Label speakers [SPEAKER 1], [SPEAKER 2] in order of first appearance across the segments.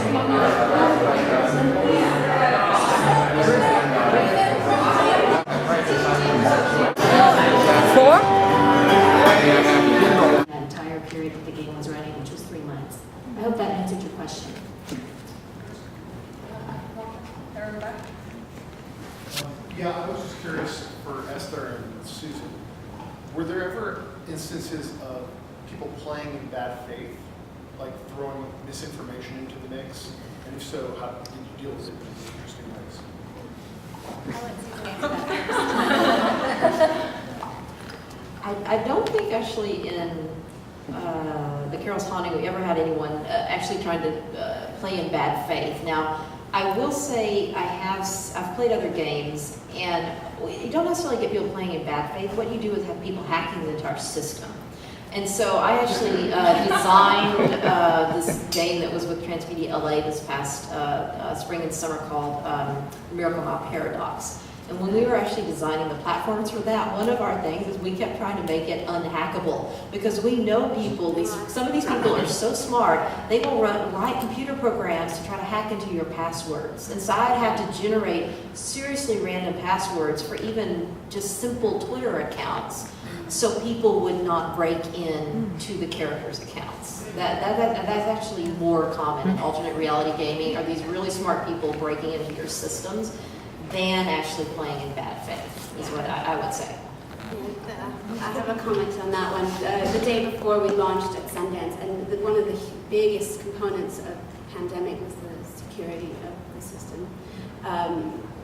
[SPEAKER 1] That entire period that the game was running, which was 3 months. I hope that answered your question.
[SPEAKER 2] Yeah, I was just curious for Esther and Susan. Were there ever instances of people playing in bad faith, like throwing misinformation into the mix? And if so, how did you deal with it in interesting ways?
[SPEAKER 1] I don't think actually in the Carol's Haunting we ever had anyone actually trying to play in bad faith. Now, I will say I've played other games, and you don't necessarily get people playing in bad faith. What you do is have people hacking into our system. And so I actually designed this game that was with Transmedia LA this past spring and summer called Miracle Mile Paradox. And when we were actually designing the platforms for that, one of our things is we kept trying to make it unhackable, because we know people, some of these people are so smart, they will write computer programs to try to hack into your passwords. And so I'd have to generate seriously random passwords for even just simple Twitter accounts, so people would not break in to the characters' accounts. That's actually more common in alternate reality gaming, are these really smart people breaking into your systems than actually playing in bad faith, is what I would say.
[SPEAKER 3] I have a comment on that one. The day before we launched at Sundance, and one of the biggest components of pandemic was the security of the system.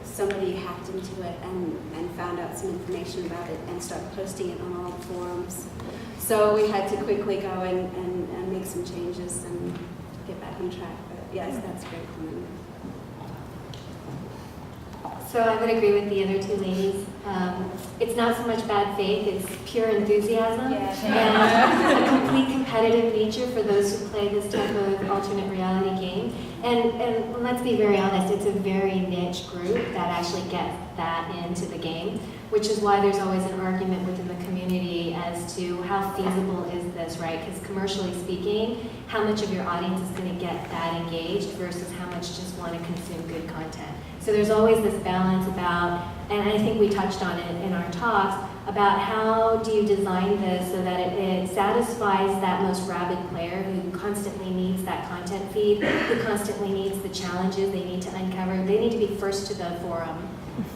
[SPEAKER 3] Somebody hacked into it and found out some information about it and started posting it on all the forums. So we had to quickly go and make some changes and get back on track. But yes, that's very common.
[SPEAKER 4] So I would agree with the other two ladies. It's not so much bad faith, it's pure enthusiasm and a complete competitive nature for those who play this type of alternate reality game. And let's be very honest, it's a very niche group that actually gets that into the game, which is why there's always an argument within the community as to how feasible is this, right? Because commercially speaking, how much of your audience is going to get that engaged versus how much just want to consume good content. So there's always this balance about, and I think we touched on it in our talks, about how do you design this so that it satisfies that most rabid player who constantly needs that content feed, who constantly needs the challenges they need to uncover. They need to be first to the forum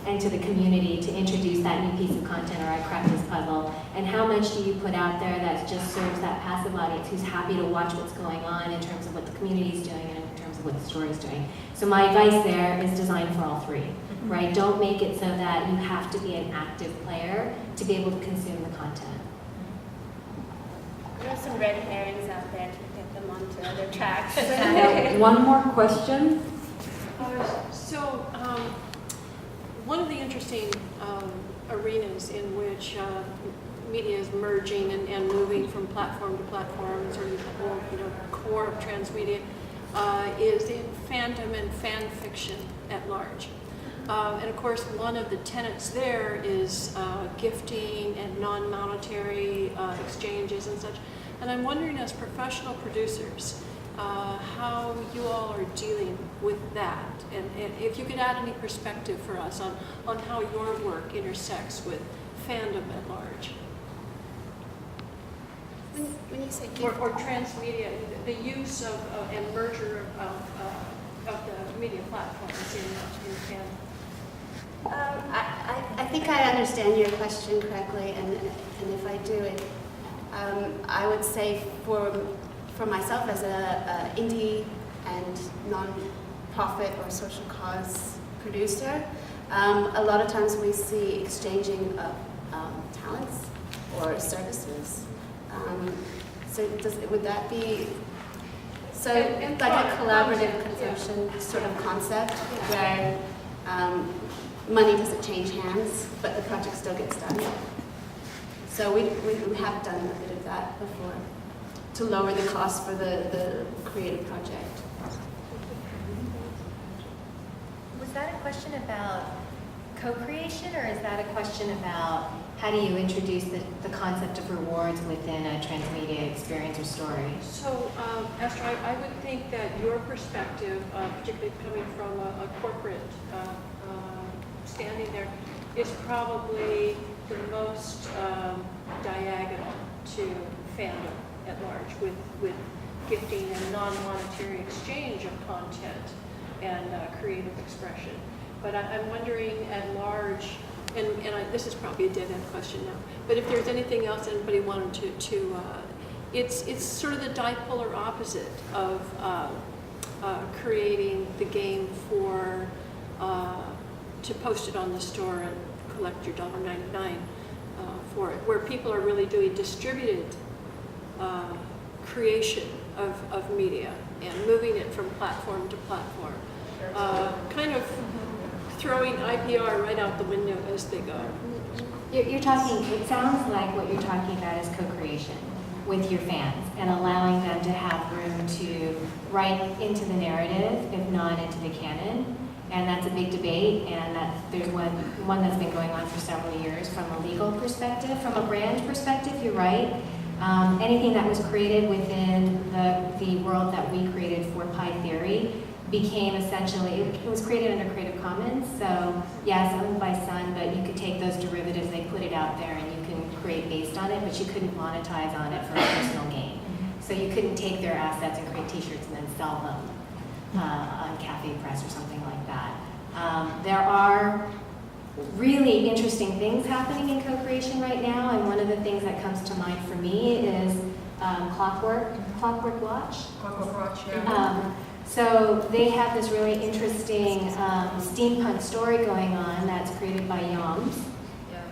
[SPEAKER 4] and to the community to introduce that new piece of content, or I cracked this puzzle. And how much do you put out there that just serves that passive audience who's happy to watch what's going on in terms of what the community is doing and in terms of what the story is doing. So my advice there is design for all three, right? Don't make it so that you have to be an active player to be able to consume the content.
[SPEAKER 3] There are some red herrings out there to get them onto other tracks.
[SPEAKER 5] One more question.
[SPEAKER 6] One of the interesting arenas in which media is merging and moving from platform to platform, sort of the whole core of transmedia, is in fandom and fan fiction at large. And of course, one of the tenets there is gifting and non-monetary exchanges and such. And I'm wondering, as professional producers, how you all are dealing with that, and if you could add any perspective for us on how your work intersects with fandom at large.
[SPEAKER 3] When you say
[SPEAKER 6] or transmedia, the use of and merger of the media platforms in fandom.
[SPEAKER 3] I think I understand your question correctly, and if I do it, I would say for myself as a indie and non-profit or social cause producer, a lot of times we see exchanging of talents or services. Would that be like a collaborative consumption sort of concept where money doesn't change hands, but the project still gets done? So we have done a bit of that before to lower the cost for the creative project.
[SPEAKER 4] Was that a question about co-creation, or is that a question about how do you introduce the concept of rewards within a transmedia experience or story?
[SPEAKER 6] So, Esther, I would think that your perspective, particularly coming from a corporate standing there, is probably the most diagonal to fandom at large, with gifting and non-monetary exchange of content and creative expression. But I'm wondering at large, and this is probably a dead-end question now, but if there's anything else anybody wanted to it's sort of the dipolar opposite of creating the game for to post it on the store and collect your $1.99 for it, where people are really doing distributed creation of media and moving it from platform to platform, kind of throwing IPR right out the window as they go.
[SPEAKER 4] You're talking, it sounds like what you're talking about is co-creation with your fans and allowing them to have room to write into the narrative, if not into the canon. And that's a big debate, and there's one that's been going on for several years from a legal perspective. From a brand perspective, you're right. Anything that was created within the world that we created for Pi Theory became essentially, it was created under Creative Commons, so yes, owned by Sun, but you could take those derivatives, they put it out there, and you can create based on it, but you couldn't monetize on it for a personal gain. So you couldn't take their assets and create t-shirts and then sell them on Cafe Press or something like that. There are really interesting things happening in co-creation right now, and one of the things that comes to mind for me is Clockwork Watch.
[SPEAKER 7] Clockwork Watch, yeah.
[SPEAKER 4] So they have this really interesting steampunk story going on that's created by Yoms.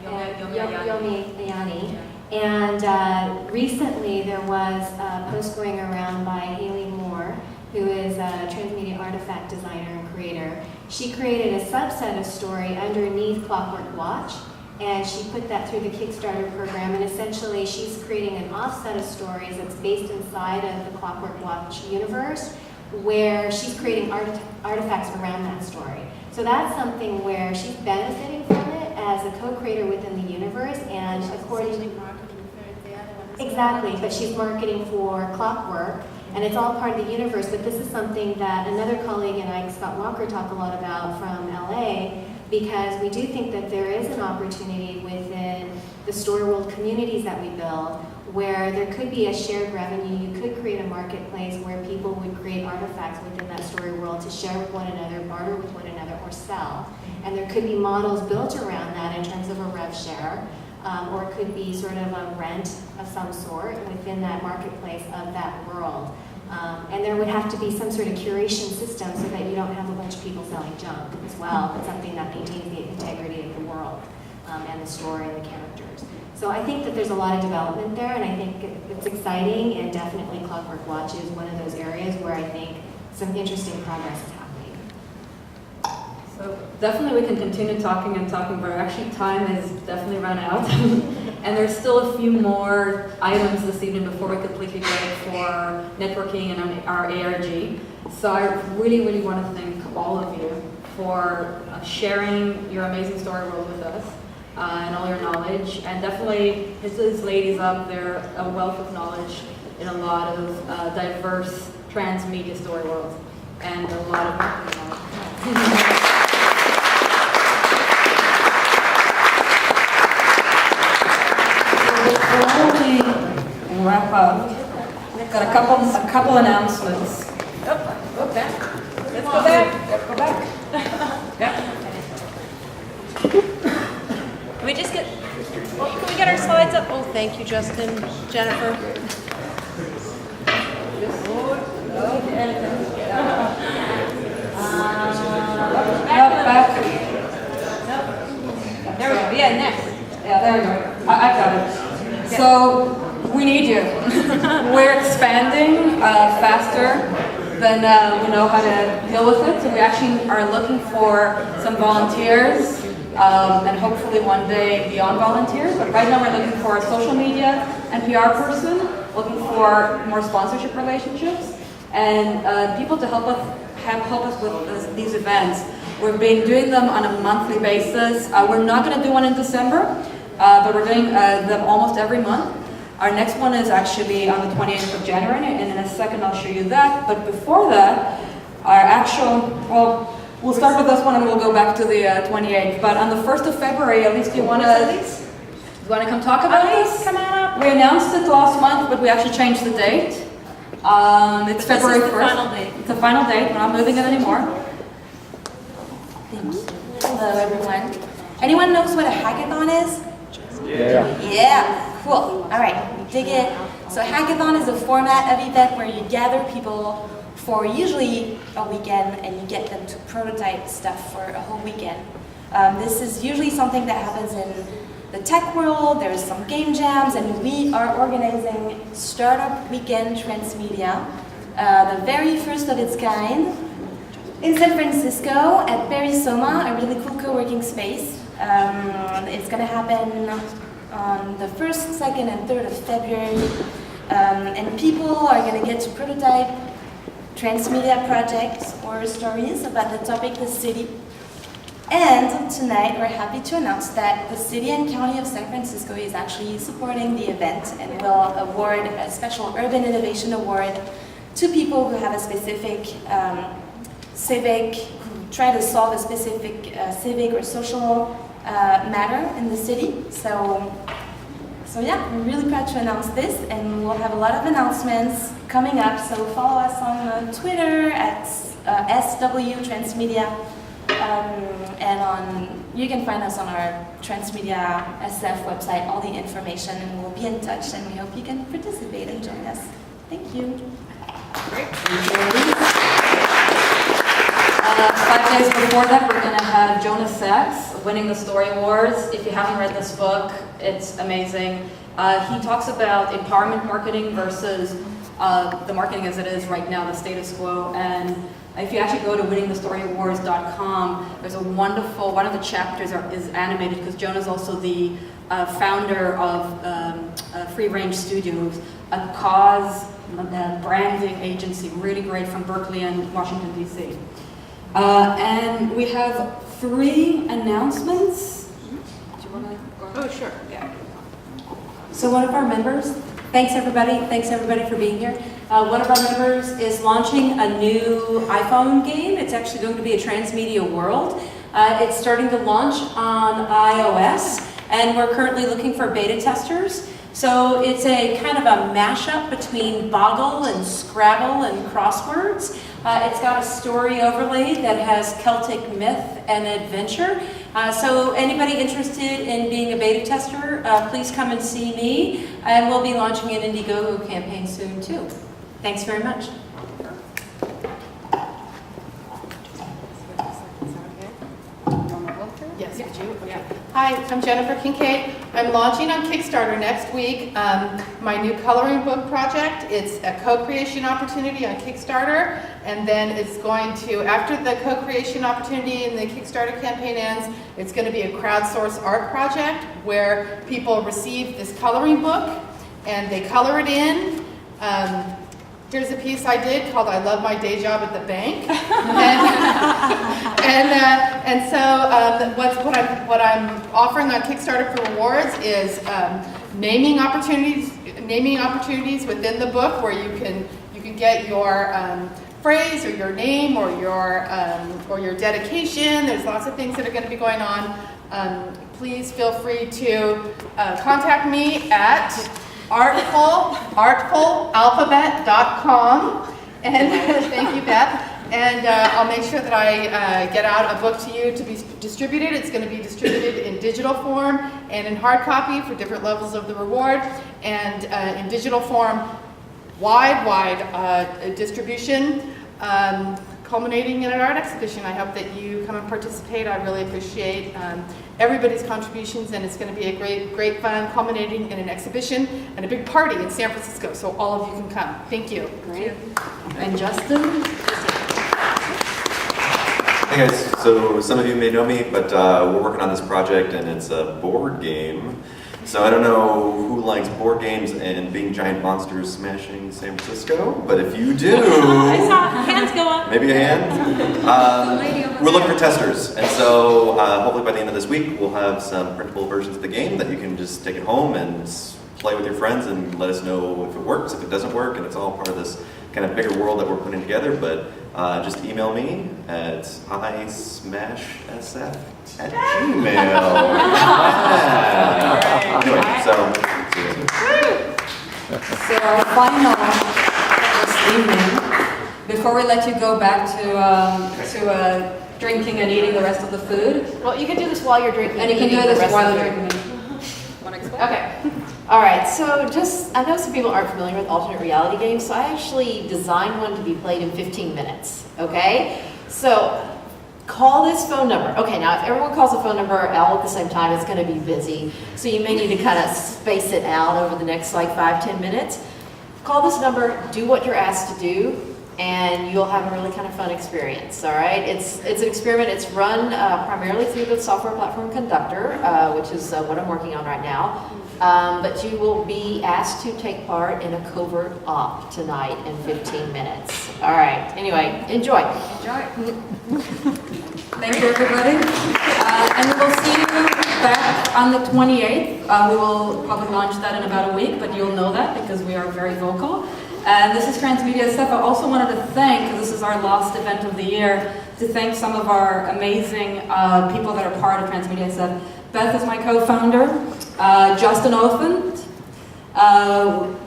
[SPEAKER 4] Yomi Ayani. And recently there was a post going around by Haley Moore, who is a transmedia artifact designer and creator. She created a subset of story underneath Clockwork Watch, and she put that through the Kickstarter program, and essentially she's creating an offset of stories that's based inside of the Clockwork Watch universe, where she's creating artifacts around that story. So that's something where she's benefiting from it as a co-creator within the universe, and according to exactly, but she's marketing for Clockwork, and it's all part of the universe. But this is something that another colleague and I, Scott Walker, talk a lot about from LA, because we do think that there is an opportunity within the story world communities that we build, where there could be a shared revenue. You could create a marketplace where people would create artifacts within that story world to share with one another, barter with one another, or sell. And there could be models built around that in terms of a rev share, or it could be sort of a rent of some sort within that marketplace of that world. And there would have to be some sort of curation system so that you don't have a bunch of people selling junk as well, but something that maintains the integrity of the world and the story and the characters. So I think that there's a lot of development there, and I think it's exciting, and definitely Clockwork Watch is one of those areas where I think some interesting progress is happening.
[SPEAKER 5] So definitely we can continue talking and talking, but actually time has definitely run out. And there's still a few more items this evening before we completely break for networking and our ARG. So I really, really want to thank all of you for sharing your amazing story world with us. And all your knowledge, and definitely these ladies up there, a wealth of knowledge in a lot of diverse transmedia story worlds, and a lot of knowledge. Before we wrap up, I've got a couple announcements.
[SPEAKER 7] Oh, back. Let's go back. Let's go back. Yep. Can we just get, can we get our slides up? Oh, thank you, Justin, Jennifer.
[SPEAKER 5] Back.
[SPEAKER 7] There we go. Yeah, next.
[SPEAKER 5] Yeah, there we go. I've got it. So we need you. We're expanding faster than we know how to deal with it. So we actually are looking for some volunteers. And hopefully one day beyond volunteers. But right now we're looking for a social media and PR person, looking for more sponsorship relationships, and people to help us with these events. We've been doing them on a monthly basis. We're not going to do one in December but we're doing them almost every month. Our next one is actually on the 28th of January, and in a second I'll show you that. But before that, our actual, well, we'll start with this one and we'll go back to the 28th. But on the 1st of February, at least you want to come talk about this?
[SPEAKER 7] Come on up.
[SPEAKER 5] We announced it last month, but we actually changed the date. It's February 1st.
[SPEAKER 7] This is the final date.
[SPEAKER 5] It's the final date. We're not moving it anymore.
[SPEAKER 8] Thank you. Hello, everyone. Anyone knows what a hackathon is? Yeah, cool. All right, dig it. So a hackathon is a format of event where you gather people for usually a weekend and you get them to prototype stuff for a whole weekend. This is usually something that happens in the tech world. There's some game jams, and we are organizing Startup Weekend Transmedia, the very first of its kind, in San Francisco at Soma, a really cool co-working space. It's going to happen on the 1st, 2nd, and 3rd of February, and people are going to get to prototype transmedia projects or stories about the topic the city. And tonight we're happy to announce that the City and County of San Francisco is actually supporting the event and will award a special Urban Innovation Award to people who have a specific who try to solve a specific civic or social matter in the city. So yeah, we're really proud to announce this, and we'll have a lot of announcements coming up. So follow us on Twitter at SW Transmedia, and you can find us on our Transmedia SF website, all the information, and we'll be in touch, and we hope you can participate and join us. Thank you.
[SPEAKER 5] 5 days before that, we're going to have Jonas Sachs winning the Story Awards. If you haven't read this book, it's amazing. He talks about empowerment marketing versus the marketing as it is right now, the status quo. And if you actually go to winningthestoryawards.com, there's a wonderful, one of the chapters is animated because Jonas is also the founder of Free Range Studios, a cause branding agency, really great, from Berkeley and Washington, D.C. And we have 3 announcements. Do you want to go ahead?
[SPEAKER 7] Oh, sure.
[SPEAKER 5] Yeah.
[SPEAKER 9] So one of our members, thanks everybody for being here. One of our members is launching a new iPhone game. It's actually going to be a Transmedia World. It's starting to launch on iOS, and we're currently looking for beta testers. So it's a kind of a mashup between Boggle and Scrabble and crosswords. It's got a story overlay that has Celtic myth and adventure. So anybody interested in being a beta tester, please come and see me. And we'll be launching an Indiegogo campaign soon too. Thanks very much.
[SPEAKER 7] Yes, would you? Okay. Hi, I'm Jennifer Kincaid. I'm launching on Kickstarter next week my new coloring book project. It's a co-creation opportunity on Kickstarter, and then it's going to, after the co-creation opportunity and the Kickstarter campaign ends, it's going to be a crowdsourced art project where people receive this coloring book and they color it in. Here's a piece I did called "I Love My Day Job at the Bank," and so what I'm offering on Kickstarter for rewards is naming opportunities within the book where you can get your phrase or your name or your dedication. There's lots of things that are going to be going on. Please feel free to contact me at artfulalphabet.com, and thank you, Beth. And I'll make sure that I get out a book to you to be distributed. It's going to be distributed in digital form and in hard copy for different levels of the reward, and in digital form, wide distribution, culminating in an art exhibition. I hope that you come and participate. I really appreciate everybody's contributions, and it's going to be a great fun, culminating in an exhibition and a big party in San Francisco, so all of you can come. Thank you.
[SPEAKER 5] Great. And Justin?
[SPEAKER 10] Hey guys, so some of you may know me, but we're working on this project, and it's a board game. So I don't know who likes board games and being giant monsters smashing San Francisco, but if you do,
[SPEAKER 7] I saw hands go up.
[SPEAKER 10] maybe a hand. We're looking for testers, and so hopefully by the end of this week, we'll have some printable versions of the game that you can just take it home and play with your friends and let us know if it works, if it doesn't work, and it's all part of this kind of bigger world that we're putting together. But just email me at ismashsf@gmail. Yeah. Anyway, so.
[SPEAKER 5] So our final this evening, before we let you go back to drinking and eating the rest of the food,
[SPEAKER 1] Well, you can do this while you're drinking.
[SPEAKER 5] and you can do
[SPEAKER 1] eating the
[SPEAKER 5] this
[SPEAKER 1] rest
[SPEAKER 5] while
[SPEAKER 1] of
[SPEAKER 5] you're
[SPEAKER 1] the-
[SPEAKER 5] drinking. Want to explain?
[SPEAKER 1] Okay. All right. So I know some people aren't familiar with alternate reality games, so I actually designed one to be played in 15 minutes. Okay. So call this phone number. Okay. Now, if everyone calls a phone number all at the same time, it's going to be busy. So you may need to kind of space it out over the next like 5-10 minutes. Call this number. Do what you're asked to do, and you'll have a really kind of fun experience. All right. It's an experiment. It's run primarily through the software platform Conductor, which is what I'm working on right now. But you will be asked to take part in a covert op tonight in 15 minutes. All right. Anyway, enjoy.
[SPEAKER 5] Thank you, everybody. And we will see you back on the 28th. We will probably launch that in about a week, but you'll know that because we are very vocal. And this is Transmedia stuff. I also wanted to thank, because this is our last event of the year, to thank some of our amazing people that are part of Transmedia stuff. Beth is my co-founder. Justin Othman.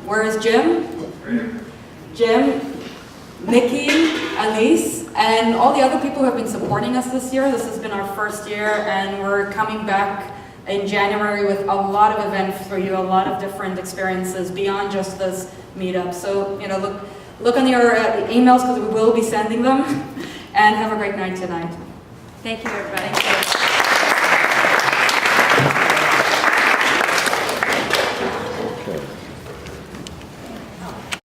[SPEAKER 5] Where is Jim? Jim, Nikki, Elise, and all the other people who have been supporting us this year. This has been our first year, and we're coming back in January with a lot of events for you, a lot of different experiences beyond just this meetup. So, look on your emails because we will be sending them, and have a great night tonight.
[SPEAKER 8] Thank you, everybody.